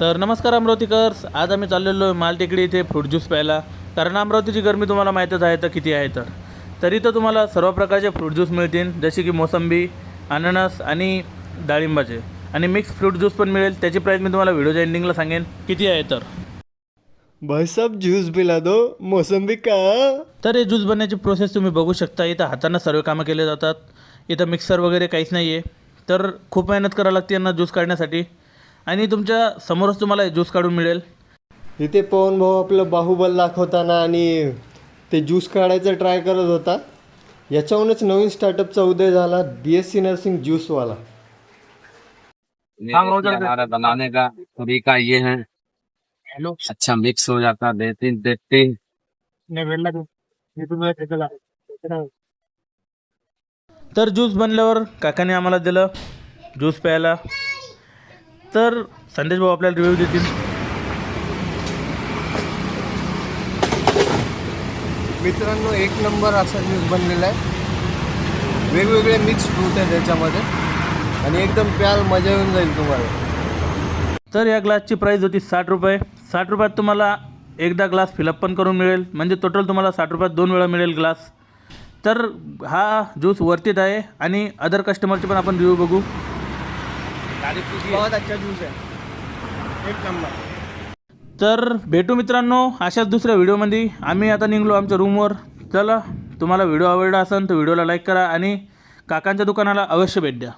तर नमस्कार अमरावतीकर्स, आज आम्ही चाललेलो आहे मालटेकडी इथे फ्रूट ज्यूस प्यायला. कारण अमरावतीची गरमी तुम्हाला माहीतच आहे तर किती आहे. तर इथं तुम्हाला सर्व प्रकारचे फ्रूट ज्यूस मिळतील, जसे की मोसंबी, अननस आणि डाळिंबाचे, आणि मिक्स फ्रूट ज्यूस पण मिळेल. त्याची प्राईस मी तुम्हाला व्हिडिओच्या एंडिंगला सांगेन किती आहे. भाई साहब जूस पिला दो, मौसम्बी का. तर हे ज्यूस बनण्याची प्रोसेस तुम्ही बघू शकता. इथं हातानं सर्व कामं केले जातात. इथं मिक्सर वगैरे काहीच नाही आहे. तर खूप मेहनत करावी लागते यांना ज्यूस काढण्यासाठी, आणि तुमच्या समोरच तुम्हाला ज्यूस काढून मिळेल. इथे पवन भाऊ आपलं बाहुबल दाखवताना आणि ते ज्यूस काढायचं ट्राय करत होता. याच्याहूनच नवीन स्टार्टअपचा उदय झाला, BSc नर्सिंग ज्यूसवाला. हमारा बनाने का तरीका ये है, अच्छा मिक्स हो जाता देते देते। तर ज्यूस बनल्यावर काकाने आम्हाला दिलं ज्यूस प्यायला. तर संदेश भाऊ आपल्याला रिव्ह्यू देतील. मित्रांनो, एक नंबर असा ज्यूस बनलेला आहे. वेगवेगळे मिक्स फ्रूट आहे त्याच्यामध्ये, आणि एकदम प्याल मजा येऊन जाईल तुम्हाला. तर या ग्लासची प्राईस होती 60 रुपये. 60 रुपयात तुम्हाला एकदा ग्लास फिलअप पण करून मिळेल, म्हणजे टोटल तुम्हाला 60 रुपयात 2 वेळा मिळेल ग्लास. तर हा ज्यूस वर्थित आहे, आणि अदर कस्टमरचे पण आपण रिव्ह्यू बघू. बहुत अच्छा ज्यूस आहे, एक नंबर. तर भेटू मित्रांनो अशाच दुसऱ्या व्हिडिओमध्ये. आम्ही आता निघलो आमच्या रूमवर. चला, तुम्हाला व्हिडिओ आवडला असेल तर व्हिडिओला लाईक करा, आणि काकांच्या दुकानाला अवश्य भेट द्या.